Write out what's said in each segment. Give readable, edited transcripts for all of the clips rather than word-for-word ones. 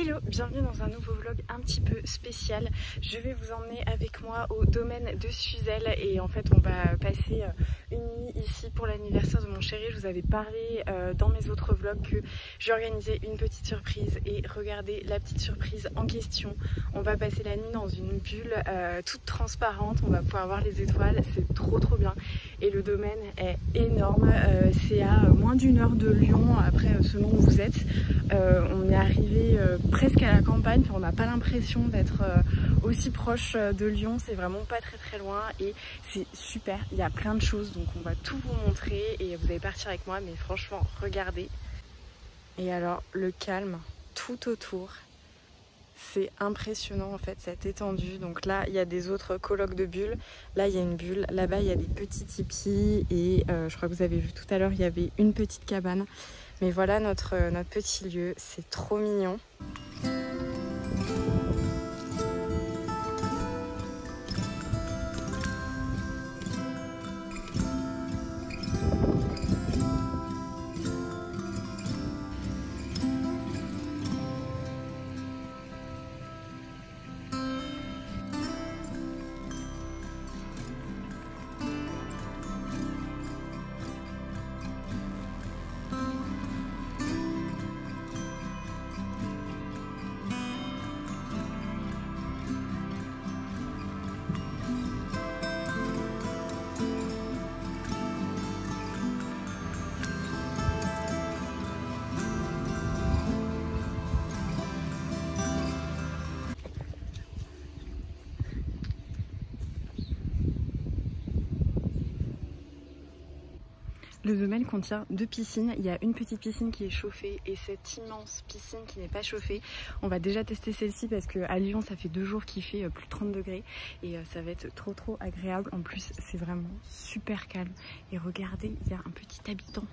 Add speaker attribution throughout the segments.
Speaker 1: Hello, bienvenue dans un nouveau vlog un petit peu spécial. Je vais vous emmener avec moi au domaine de Suzel et en fait on va passer une nuit ici pour l'anniversaire de mon chéri. Je vous avais parlé dans mes autres vlogs que j'ai organisé une petite surprise et regardez la petite surprise en question. On va passer la nuit dans une bulle toute transparente, on va pouvoir voir les étoiles, c'est trop bien. Et le domaine est énorme, c'est à moins d'une heure de Lyon, après selon où vous êtes. On est arrivé presque à la campagne, enfin, on n'a pas l'impression d'être aussi proche de Lyon, c'est vraiment pas très loin et c'est super, il y a plein de choses donc on va tout vous montrer et vous allez partir avec moi mais franchement regardez. Et alors le calme tout autour, c'est impressionnant en fait cette étendue. Donc là il y a des autres colocs de bulles, là il y a une bulle, là-bas il y a des petits tipis et je crois que vous avez vu tout à l'heure il y avait une petite cabane. Mais voilà notre petit lieu, c'est trop mignon. Le domaine contient deux piscines, il y a une petite piscine qui est chauffée et cette immense piscine qui n'est pas chauffée. On va déjà tester celle-ci parce qu'à Lyon ça fait 2 jours qu'il fait plus de 30 degrés et ça va être trop agréable. En plus c'est vraiment super calme et regardez il y a un petit habitant.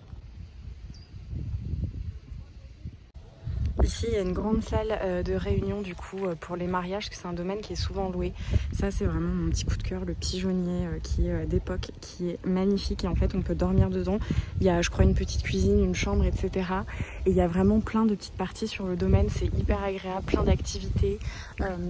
Speaker 1: Ici, il y a une grande salle de réunion du coup pour les mariages, que c'est un domaine qui est souvent loué. Ça, c'est vraiment mon petit coup de cœur, le pigeonnier qui est d'époque, qui est magnifique et en fait, on peut dormir dedans. Il y a, je crois, une petite cuisine, une chambre, etc. Et il y a vraiment plein de petites parties sur le domaine. C'est hyper agréable, plein d'activités.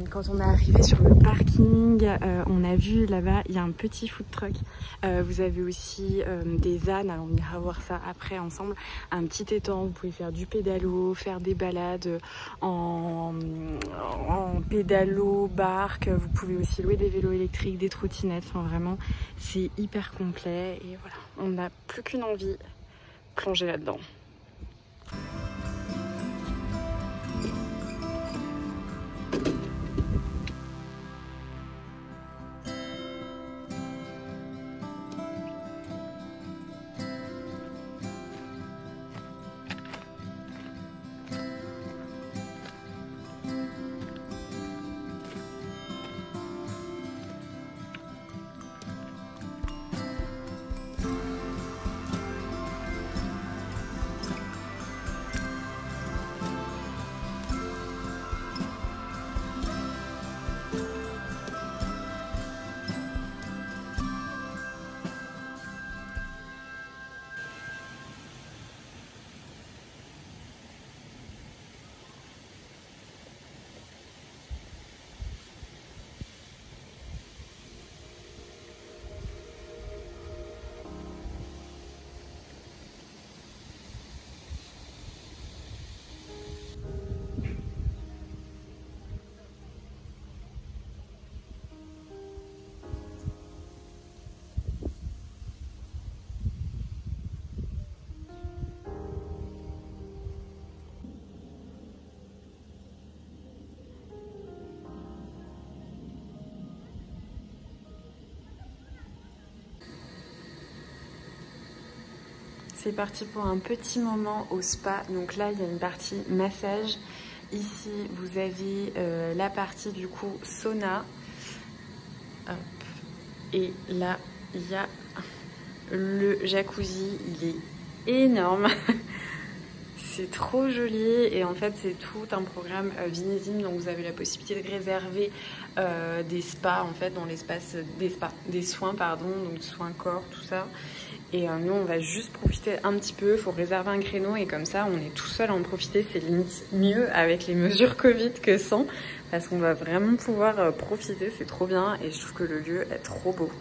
Speaker 1: Quand on est arrivé sur le parking, on a vu là-bas, il y a un petit food truck. Vous avez aussi des ânes, alors on ira voir ça après ensemble. Un petit étang, vous pouvez faire du pédalo, faire des balades en pédalo, barque, vous pouvez aussi louer des vélos électriques, des trottinettes, enfin vraiment c'est hyper complet et voilà, on n'a plus qu'une envie, plonger là-dedans. C'est parti pour un petit moment au spa. Donc là, il y a une partie massage. Ici, vous avez la partie du coup sauna. Hop. Et là, il y a le jacuzzi. Il est énorme. C'est trop joli et en fait c'est tout un programme Vinésim, donc vous avez la possibilité de réserver des spas en fait dans l'espace des soins pardon, donc soins corps, tout ça. Et nous on va juste profiter un petit peu, il faut réserver un créneau et comme ça on est tout seul à en profiter, c'est limite mieux avec les mesures Covid que sans, parce qu'on va vraiment pouvoir profiter, c'est trop bien et je trouve que le lieu est trop beau.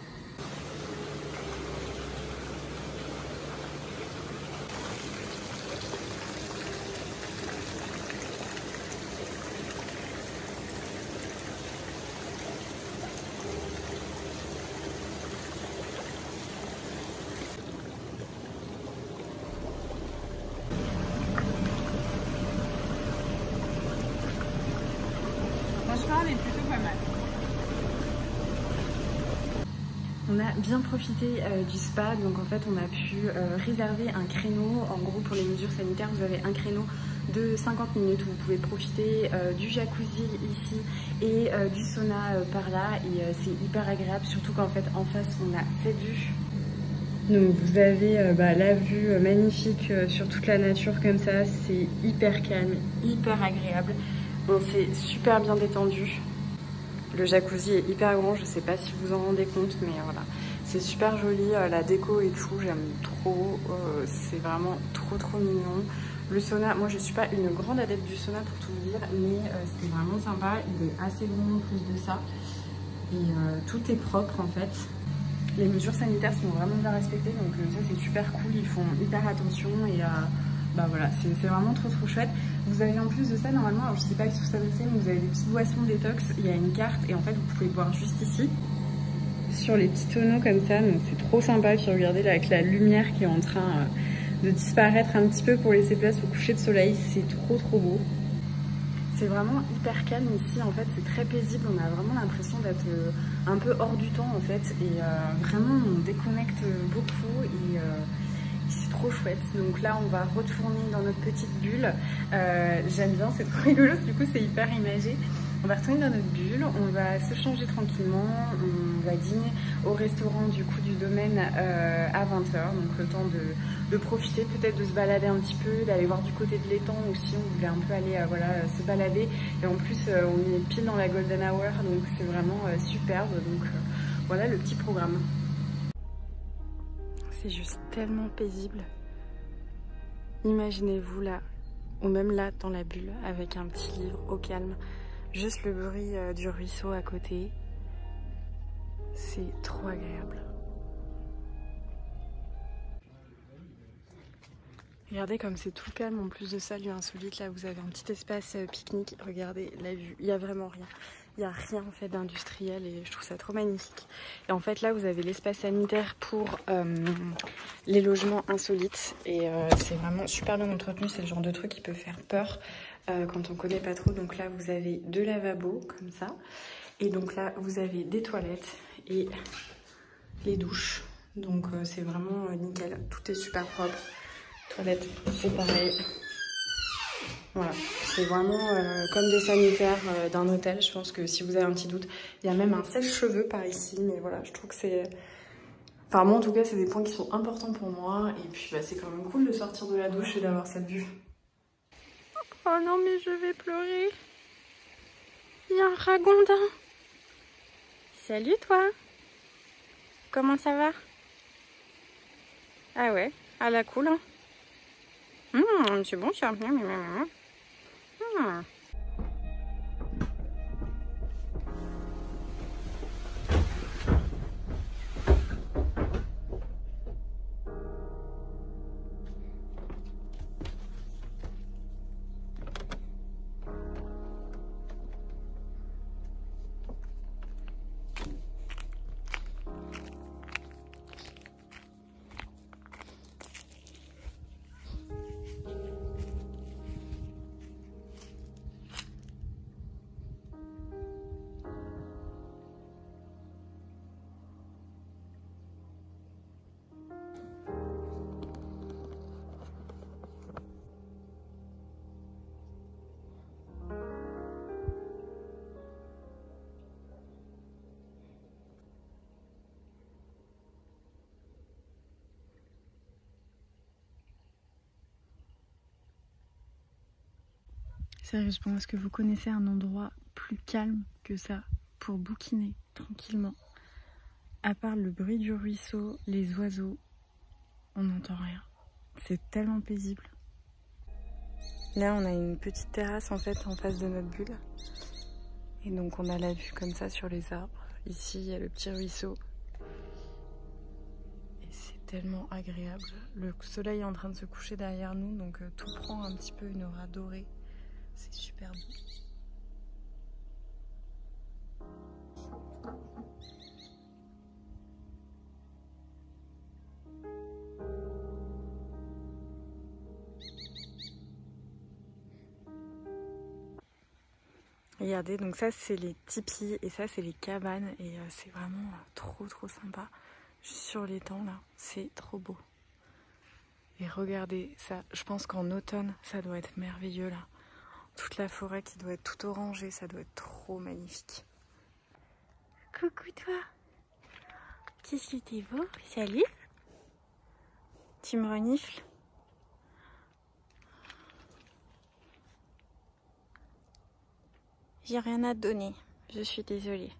Speaker 1: Franchement, elle est plutôt pas mal. On a bien profité du spa, donc en fait on a pu réserver un créneau. En gros pour les mesures sanitaires vous avez un créneau de 50 minutes où vous pouvez profiter du jacuzzi ici et du sauna par là et c'est hyper agréable, surtout qu'en fait en face on a cette vue. Donc vous avez la vue magnifique sur toute la nature comme ça, c'est hyper calme, hyper agréable. On s'est super bien détendu. Le jacuzzi est hyper grand, je sais pas si vous en rendez compte, mais voilà. C'est super joli, la déco et tout, j'aime trop. C'est vraiment trop mignon. Le sauna, moi je suis pas une grande adepte du sauna pour tout vous dire, mais c'était vraiment sympa. Il est assez grand en plus de ça. Et tout est propre en fait. Les mesures sanitaires sont vraiment bien respectées, donc ça c'est super cool, ils font hyper attention et voilà, c'est vraiment trop chouette. Vous avez en plus de ça normalement, alors je sais pas si ça vous sait, mais vous avez des petites boissons détox, il y a une carte et en fait vous pouvez boire juste ici. Sur les petits tonneaux comme ça, donc c'est trop sympa, puis regardez là, avec la lumière qui est en train de disparaître un petit peu pour laisser place au coucher de soleil, c'est trop beau. C'est vraiment hyper calme ici, en fait c'est très paisible, on a vraiment l'impression d'être un peu hors du temps en fait et vraiment on déconnecte beaucoup et c'est trop chouette. Donc là on va retourner dans notre petite bulle, j'aime bien, c'est trop rigolo, du coup c'est hyper imagé. On va retourner dans notre bulle, on va se changer tranquillement, on va dîner au restaurant du coup du domaine à 20h, donc le temps de profiter, peut-être de se balader un petit peu, d'aller voir du côté de l'étang aussi, on voulait un peu aller se balader et en plus on est pile dans la golden hour donc c'est vraiment superbe, donc voilà le petit programme. C'est juste tellement paisible, imaginez-vous là, ou même là dans la bulle avec un petit livre au calme. Juste le bruit du ruisseau à côté, c'est trop agréable. Regardez comme c'est tout calme, en plus de ça, lieu insolite, là vous avez un petit espace pique-nique, regardez la vue, il n'y a vraiment rien. Il n'y a rien en fait d'industriel et je trouve ça trop magnifique. Et en fait là vous avez l'espace sanitaire pour les logements insolites et c'est vraiment super bien entretenu, c'est le genre de truc qui peut faire peur quand on connaît pas trop. Donc là vous avez deux lavabos comme ça et donc là vous avez des toilettes et les douches. Donc c'est vraiment nickel, tout est super propre. Toilettes c'est pareil. Voilà, c'est vraiment comme des sanitaires d'un hôtel. Je pense que si vous avez un petit doute, il y a même un sèche-cheveux par ici. Mais voilà, je trouve que c'est... Enfin, moi en tout cas, c'est des points qui sont importants pour moi. Et puis, c'est quand même cool de sortir de la douche et d'avoir cette vue. Oh non, mais je vais pleurer. Il y a un ragondin. Salut toi. Comment ça va? Ah ouais, à la cool. Hein. C'est bon ça. Sérieusement, est-ce que vous connaissez un endroit plus calme que ça pour bouquiner tranquillement? À part le bruit du ruisseau, les oiseaux, on n'entend rien. C'est tellement paisible. Là, on a une petite terrasse en fait en face de notre bulle. Et donc on a la vue comme ça sur les arbres. Ici, il y a le petit ruisseau. Et c'est tellement agréable. Le soleil est en train de se coucher derrière nous, donc tout prend un petit peu une aura dorée. C'est super beau. Regardez, donc ça c'est les tipis et ça c'est les cabanes et c'est vraiment trop sympa. Juste sur l'étang là, c'est trop beau. Et regardez ça, je pense qu'en automne ça doit être merveilleux là. Toute la forêt qui doit être tout orangée, ça doit être trop magnifique. Coucou toi. Qu'est-ce que t'es beau? Salut. Tu me renifles? J'ai rien à te donner, je suis désolée.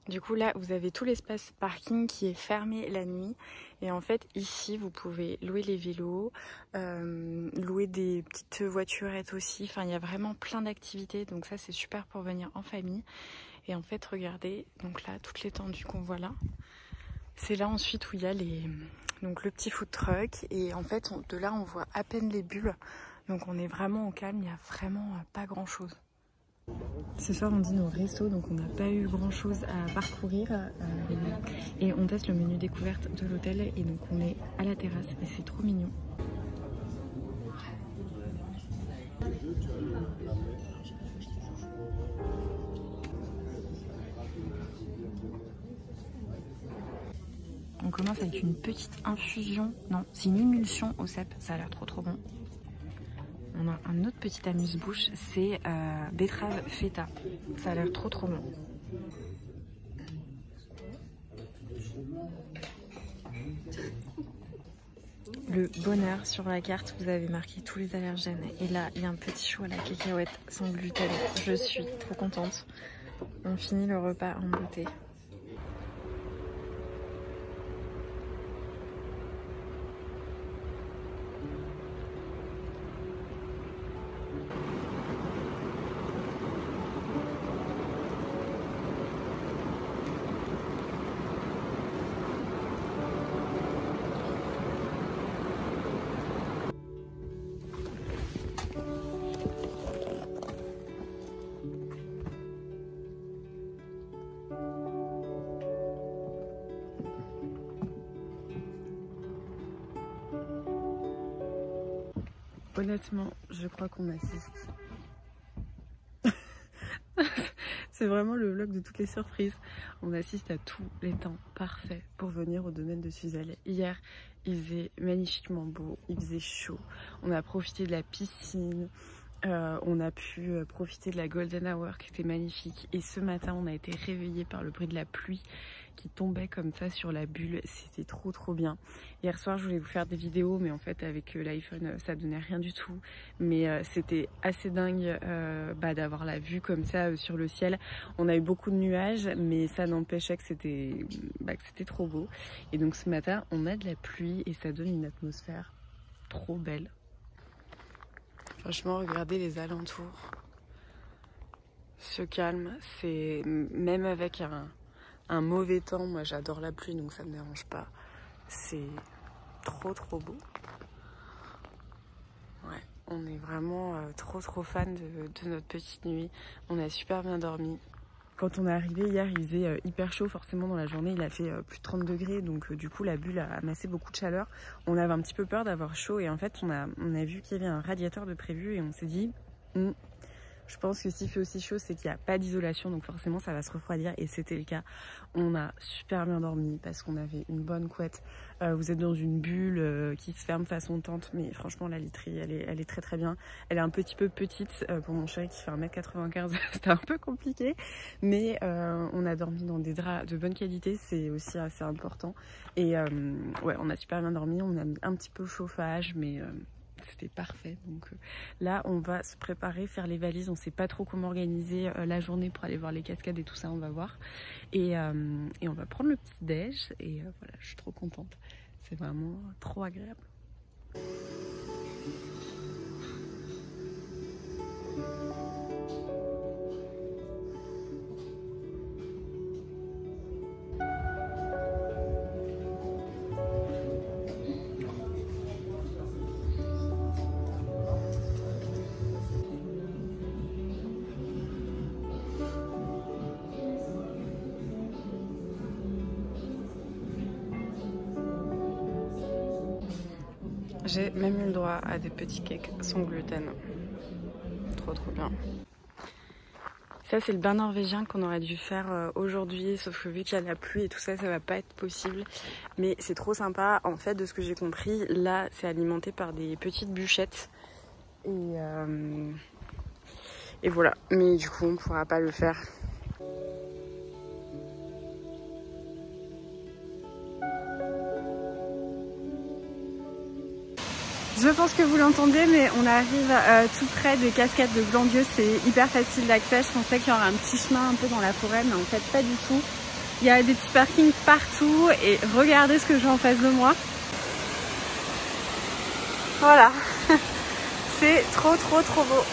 Speaker 1: Du coup là vous avez tout l'espace parking qui est fermé la nuit et en fait ici vous pouvez louer les vélos, louer des petites voiturettes aussi, enfin il y a vraiment plein d'activités donc ça c'est super pour venir en famille. Et en fait regardez, donc là toute l'étendue qu'on voit là, c'est là ensuite où il y a donc le petit food truck et en fait de là on voit à peine les bulles. Donc on est vraiment au calme, il n'y a vraiment pas grand chose. Ce soir on dîne au resto, donc on n'a pas eu grand chose à parcourir et on teste le menu découverte de l'hôtel et donc on est à la terrasse et c'est trop mignon. On commence avec une petite infusion, non c'est une émulsion au cèpe, ça a l'air trop bon. On a un autre petit amuse-bouche, c'est betterave feta. Ça a l'air trop bon. Le bonheur, sur la carte, vous avez marqué tous les allergènes. Et là, il y a un petit chou à la cacahuète sans gluten. Je suis trop contente. On finit le repas en beauté. Honnêtement, je crois qu'on assiste. C'est vraiment le vlog de toutes les surprises. On assiste à tous les temps parfaits pour venir au domaine de Suzelle. Hier, il faisait magnifiquement beau, il faisait chaud. On a profité de la piscine, on a pu profiter de la Golden Hour qui était magnifique. Et ce matin, on a été réveillés par le bruit de la pluie qui tombait comme ça sur la bulle. C'était trop bien. Hier soir, je voulais vous faire des vidéos, mais en fait, avec l'iPhone, ça donnait rien du tout. Mais c'était assez dingue d'avoir la vue comme ça sur le ciel. On a eu beaucoup de nuages, mais ça n'empêchait que c'était trop beau. Et donc ce matin, on a de la pluie et ça donne une atmosphère trop belle. Franchement, regardez les alentours. Ce calme, c'est même avec un mauvais temps. Moi, j'adore la pluie, donc ça me dérange pas. C'est trop beau. Ouais, on est vraiment trop fan de notre petite nuit. On a super bien dormi. Quand on est arrivé hier, il faisait hyper chaud. Forcément, dans la journée, il a fait plus de 30 degrés. Donc, du coup, la bulle a amassé beaucoup de chaleur. On avait un petit peu peur d'avoir chaud. Et en fait, on a vu qu'il y avait un radiateur de prévu. Et on s'est dit, je pense que s'il fait aussi chaud, c'est qu'il n'y a pas d'isolation. Donc, forcément, ça va se refroidir. Et c'était le cas. On a super bien dormi parce qu'on avait une bonne couette. Vous êtes dans une bulle qui se ferme façon tente. Mais franchement, la literie, elle est très bien. Elle est un petit peu petite pour mon chéri qui fait 1m95. C'était un peu compliqué. Mais on a dormi dans des draps de bonne qualité. C'est aussi assez important. Et ouais, on a super bien dormi. On a mis un petit peu au chauffage. Mais c'était parfait. Donc là, on va se préparer, faire les valises. On sait pas trop comment organiser la journée pour aller voir les cascades et tout ça, on va voir. Et on va prendre le petit déj. Et voilà, je suis trop contente. C'est vraiment trop agréable. J'ai même eu le droit à des petits cakes sans gluten. Trop bien. Ça c'est le bain norvégien qu'on aurait dû faire aujourd'hui, sauf que vu qu'il y a la pluie et tout ça, ça va pas être possible. Mais c'est trop sympa. En fait, de ce que j'ai compris, là c'est alimenté par des petites bûchettes. Et voilà. Mais du coup on pourra pas le faire. Je pense que vous l'entendez, mais on arrive tout près des cascades de Glandieu. C'est hyper facile d'accès. Je pensais qu'il y aurait un petit chemin un peu dans la forêt, mais en fait pas du tout. Il y a des petits parkings partout et regardez ce que j'ai en face de moi. Voilà, c'est trop beau.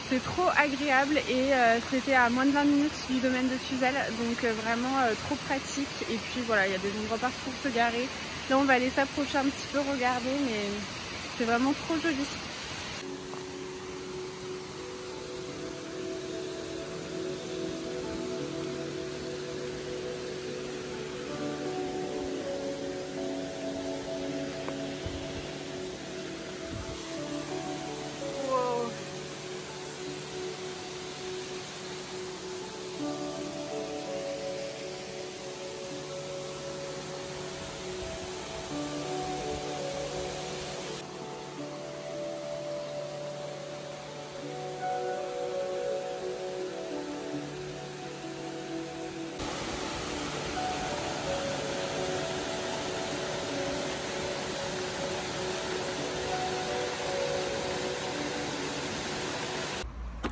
Speaker 1: C'est trop agréable et c'était à moins de 20 minutes du domaine de Suzel, donc vraiment trop pratique. Et puis voilà, il y a des endroits partout pour se garer. Là on va aller s'approcher un petit peu, regarder, mais c'est vraiment trop joli.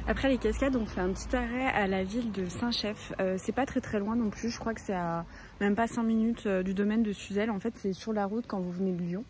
Speaker 1: Après les cascades, on fait un petit arrêt à la ville de Saint-Chef. C'est pas très loin non plus, je crois que c'est à même pas 5 minutes du domaine de Suzel. En fait, c'est sur la route quand vous venez de Lyon.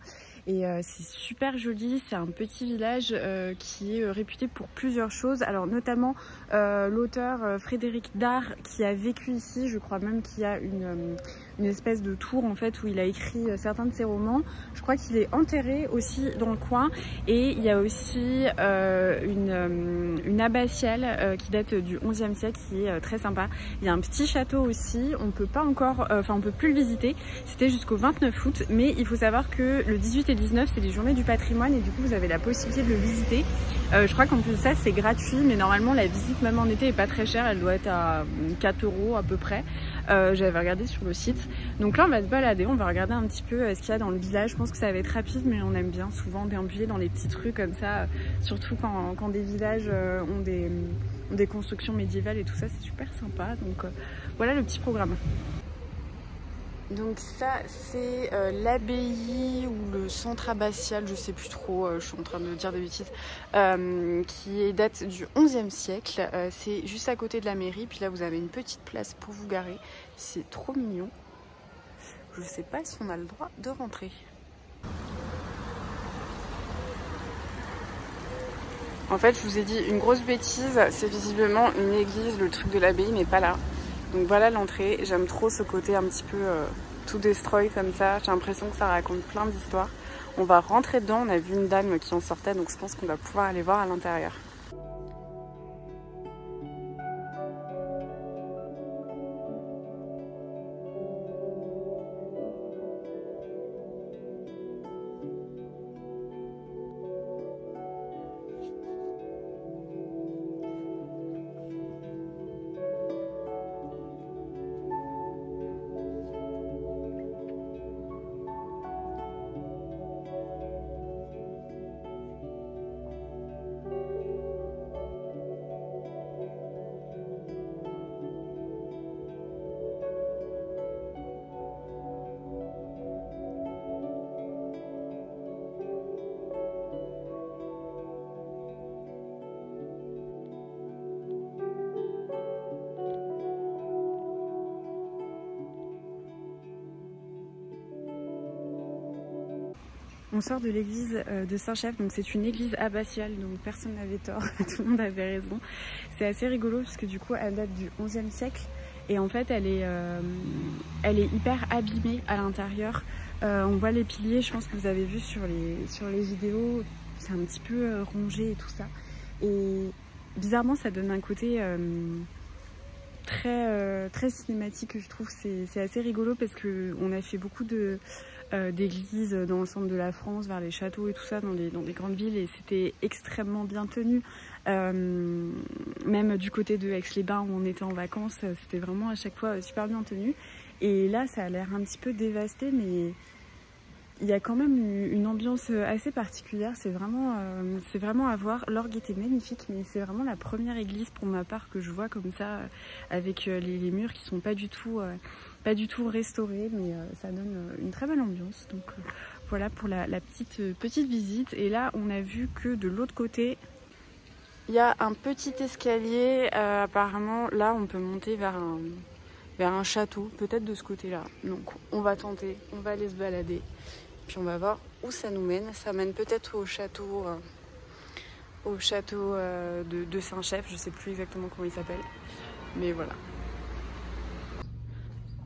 Speaker 1: Et c'est super joli, c'est un petit village qui est réputé pour plusieurs choses. Alors notamment l'auteur Frédéric Dard qui a vécu ici, je crois même qu'il y a une espèce de tour en fait où il a écrit certains de ses romans. Je crois qu'il est enterré aussi dans le coin. Et il y a aussi une abbatiale qui date du XIe siècle qui est très sympa. Il y a un petit château aussi, on peut pas encore, on peut plus le visiter. C'était jusqu'au 29 août, mais il faut savoir que le 18 et 19 c'est les journées du patrimoine et du coup vous avez la possibilité de le visiter. Je crois qu'en plus de ça c'est gratuit, mais normalement la visite même en été est pas très chère, elle doit être à 4 € à peu près. J'avais regardé sur le site. Donc là on va se balader, on va regarder un petit peu ce qu'il y a dans le village. Je pense que ça va être rapide, mais on aime bien souvent déambuler dans les petites rues comme ça, surtout quand des villages ont des constructions médiévales et tout ça, c'est super sympa. Donc voilà le petit programme. Donc ça c'est l'abbaye ou le centre abbatial, je sais plus trop, je suis en train de dire des bêtises, qui date du XIe siècle. C'est juste à côté de la mairie, puis là vous avez une petite place pour vous garer. C'est trop mignon. Je sais pas si on a le droit de rentrer. En fait, je vous ai dit une grosse bêtise, c'est visiblement une église, le truc de l'abbaye n'est pas là. Donc voilà l'entrée, j'aime trop ce côté un petit peu tout destroy comme ça, j'ai l'impression que ça raconte plein d'histoires. On va rentrer dedans, on a vu une dame qui en sortait, donc je pense qu'on va pouvoir aller voir à l'intérieur. On sort de l'église de Saint-Chef, donc c'est une église abbatiale, donc personne n'avait tort, tout le monde avait raison. C'est assez rigolo parce que du coup elle date du 11e siècle et en fait elle est hyper abîmée à l'intérieur. On voit les piliers, je pense que vous avez vu sur les vidéos, c'est un petit peu rongé et tout ça. Et bizarrement ça donne un côté très cinématique, je trouve. C'est assez rigolo parce qu'on a fait beaucoup d'églises dans le centre de la France, vers les châteaux et tout ça, dans des grandes villes, et c'était extrêmement bien tenu. Même du côté de Aix-les-Bains où on était en vacances, c'était vraiment à chaque fois super bien tenu. Et là ça a l'air un petit peu dévasté, mais il y a quand même une ambiance assez particulière, c'est vraiment à voir. L'orgue était magnifique, mais c'est vraiment la première église pour ma part que je vois comme ça, avec les murs qui sont pas du tout restaurés, mais ça donne une très belle ambiance. Donc voilà pour la petite visite. Et là on a vu que de l'autre côté, il y a un petit escalier, apparemment là on peut monter vers un château, peut-être de ce côté-là. Donc on va tenter, on va aller se balader. Puis on va voir où ça nous mène. Ça mène peut-être au château de Saint-Chef. Je sais plus exactement comment il s'appelle. Mais voilà.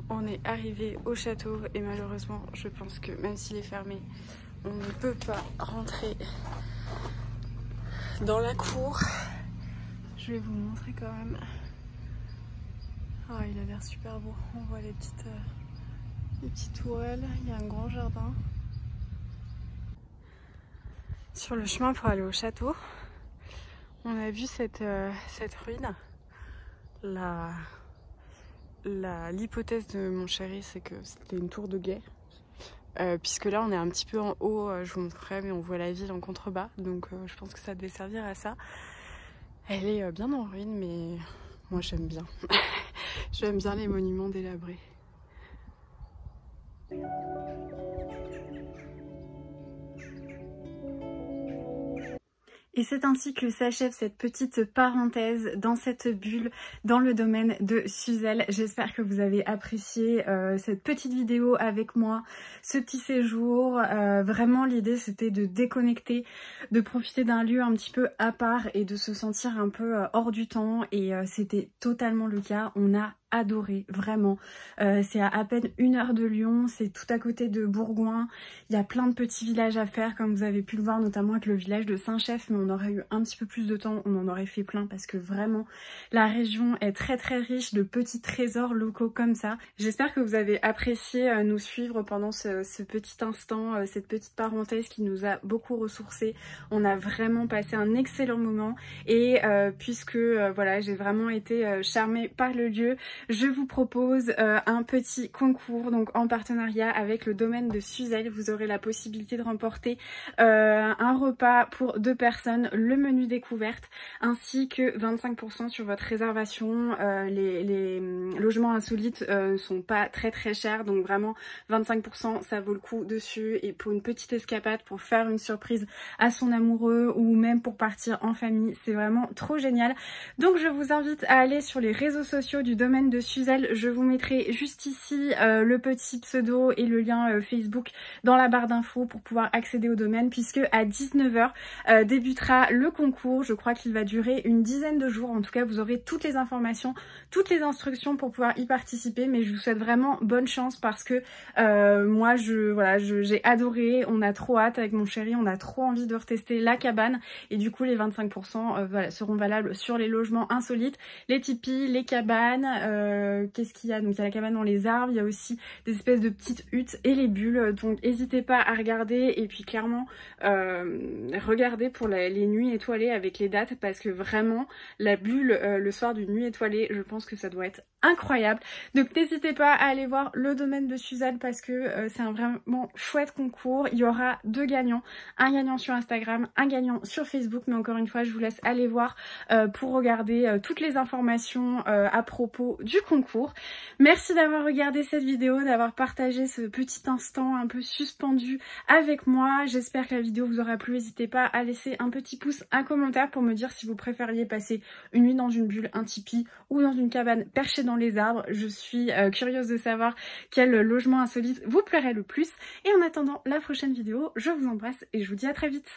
Speaker 1: On est arrivé au château et malheureusement, je pense que même s'il est fermé, on ne peut pas rentrer dans la cour. Je vais vous montrer quand même. Ah, il a l'air super beau. On voit les petites tourelles. Il y a un grand jardin. Sur le chemin pour aller au château, on a vu cette ruine. L'hypothèse de mon chéri, c'est que c'était une tour de guet. Puisque là, on est un petit peu en haut, je vous montrerai, mais on voit la ville en contrebas. Donc je pense que ça devait servir à ça. Elle est bien en ruine, mais moi j'aime bien. J'aime bien les monuments délabrés. Et c'est ainsi que s'achève cette petite parenthèse dans cette bulle dans le domaine de Suzel. J'espère que vous avez apprécié cette petite vidéo avec moi, ce petit séjour. Vraiment l'idée c'était de déconnecter, de profiter d'un lieu un petit peu à part et de se sentir un peu hors du temps, et c'était totalement le cas. On a adoré, vraiment. C'est à peine 1 heure de Lyon, c'est tout à côté de Bourgoin. Il y a plein de petits villages à faire, comme vous avez pu le voir, notamment avec le village de Saint-Chef, mais on aurait eu un petit peu plus de temps, on en aurait fait plein, parce que vraiment la région est très riche de petits trésors locaux comme ça. J'espère que vous avez apprécié nous suivre pendant ce petit instant, cette petite parenthèse qui nous a beaucoup ressourcés. On a vraiment passé un excellent moment, et puisque voilà, j'ai vraiment été charmée par le lieu, je vous propose un petit concours, donc en partenariat avec le domaine de Suzel. Vous aurez la possibilité de remporter un repas pour 2 personnes, le menu découverte, ainsi que 25% sur votre réservation. Les logements insolites sont pas très chers, donc vraiment 25% ça vaut le coup dessus. Et pour une petite escapade, pour faire une surprise à son amoureux, ou même pour partir en famille, c'est vraiment trop génial. Donc je vous invite à aller sur les réseaux sociaux du domaine de Suzel. Je vous mettrai juste ici le petit pseudo et le lien Facebook dans la barre d'infos pour pouvoir accéder au domaine, puisque à 19 h débutera le concours. Je crois qu'il va durer une dizaine de jours. En tout cas, vous aurez toutes les informations, toutes les instructions pour pouvoir y participer, mais je vous souhaite vraiment bonne chance, parce que moi j'ai adoré. On a trop hâte avec mon chéri, on a trop envie de retester la cabane, et du coup les 25% voilà, seront valables sur les logements insolites, les tipis, les cabanes. Qu'est-ce qu'il y a? Donc il y a la cabane dans les arbres, il y a aussi des espèces de petites huttes et les bulles, donc n'hésitez pas à regarder. Et puis clairement regardez pour les nuits étoilées avec les dates, parce que vraiment la bulle le soir d'une nuit étoilée, je pense que ça doit être incroyable. Donc n'hésitez pas à aller voir le domaine de Suzel, parce que c'est un vraiment chouette concours. Il y aura 2 gagnants, un gagnant sur Instagram, un gagnant sur Facebook, mais encore une fois je vous laisse aller voir pour regarder toutes les informations à propos du concours. Merci d'avoir regardé cette vidéo, d'avoir partagé ce petit instant un peu suspendu avec moi. J'espère que la vidéo vous aura plu. N'hésitez pas à laisser un petit pouce, un commentaire pour me dire si vous préfériez passer une nuit dans une bulle, un tipi ou dans une cabane perchée dans les arbres. Je suis curieuse de savoir quel logement insolite vous plairait le plus. Et en attendant la prochaine vidéo, je vous embrasse et je vous dis à très vite.